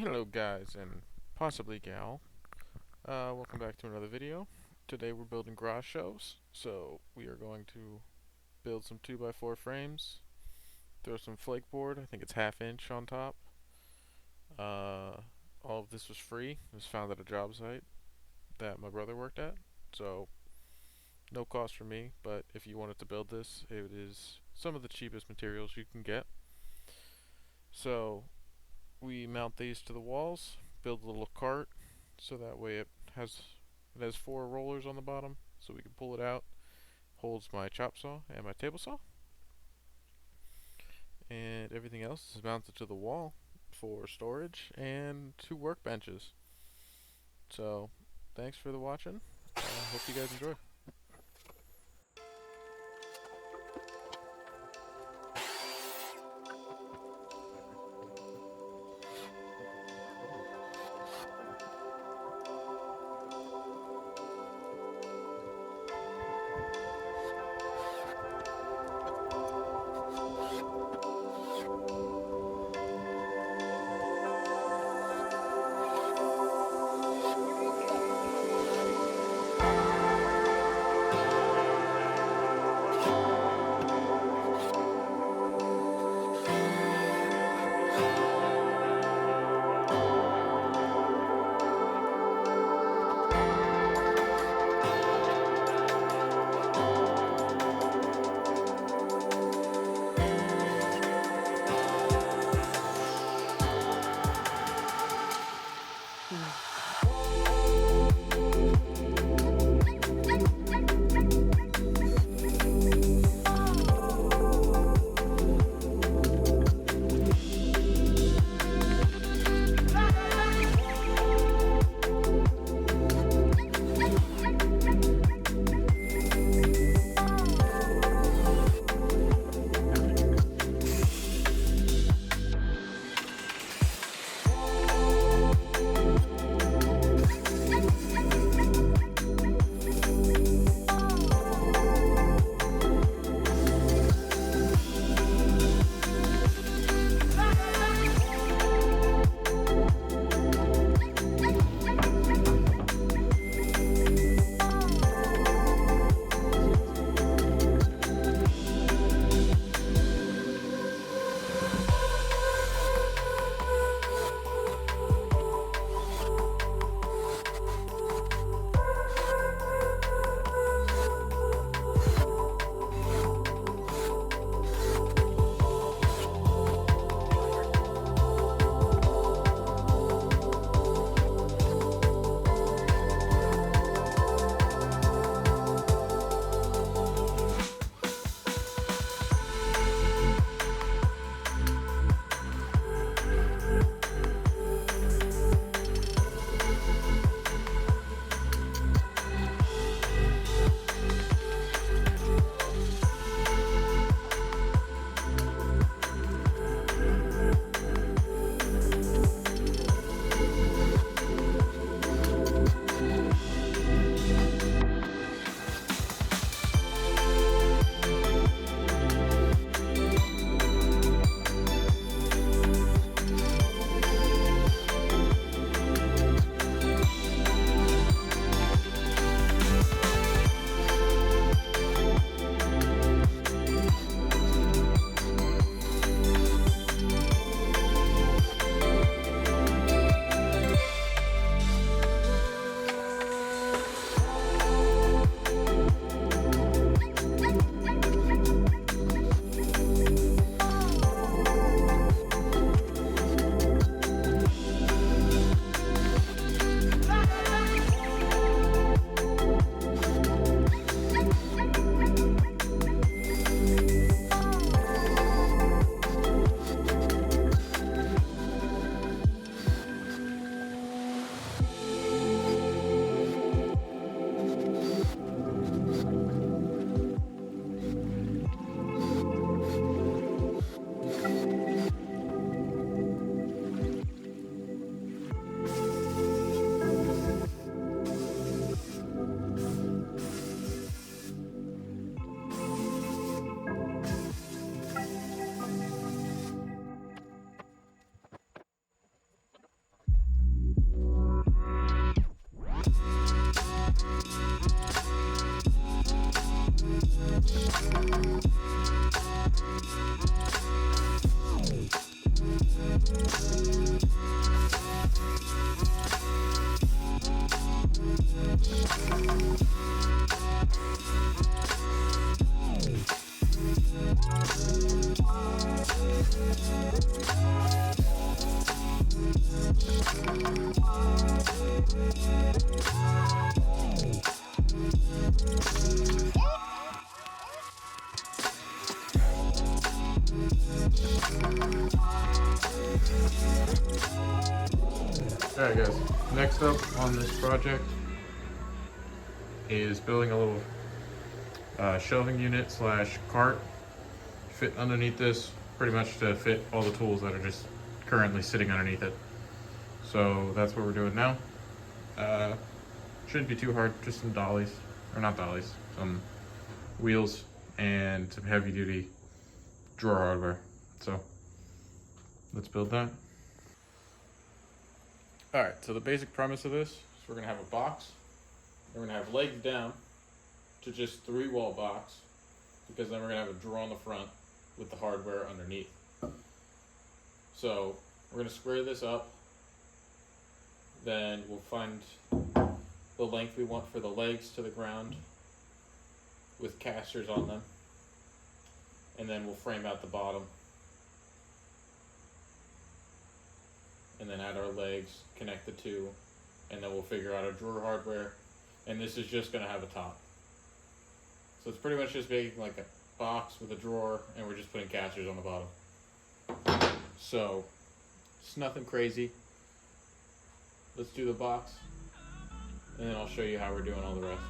Hello guys and possibly gal. Welcome back to another video. Today we're building garage shelves. So we are going to build some 2x4 frames, throw some flake board, I think it's ½ inch on top. All of this was free. It was found at a job site that my brother worked at. So no cost for me, but if you wanted to build this, it is some of the cheapest materials you can get. So we mount these to the walls, build a little cart, so that way has it has 4 rollers on the bottom, so we can pull it out. Holds my chop saw and my table saw, and everything else is mounted to the wall for storage and 2 workbenches. So thanks for the watching. Hope you guys enjoy. Alright guys, next up on this project is building a little shelving unit slash cart fit underneath this, pretty much to fit all the tools that are just currently sitting underneath it. So that's what we're doing now. Shouldn't be too hard, just some dollies, or not dollies, some wheels and some heavy duty drawer hardware. So let's build that. Alright, so the basic premise of this is we're going to have a box. We're going to have legs down to just 3-wall box, because then we're going to have a drawer on the front with the hardware underneath. So we're going to square this up. Then we'll find the length we want for the legs to the ground with casters on them. And then we'll frame out the bottom. And then add our legs, connect the two, and then we'll figure out our drawer hardware. And this is just going to have a top. So it's pretty much just making like a box with a drawer, and we're just putting casters on the bottom. So it's nothing crazy. Let's do the box, and then I'll show you how we're doing all the rest.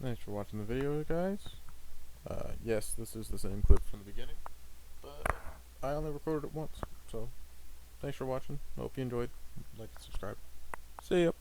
Thanks for watching the video, guys. Yes, this is the same clip from the beginning, but I only recorded it once, so thanks for watching. Hope you enjoyed. Like and subscribe. See ya.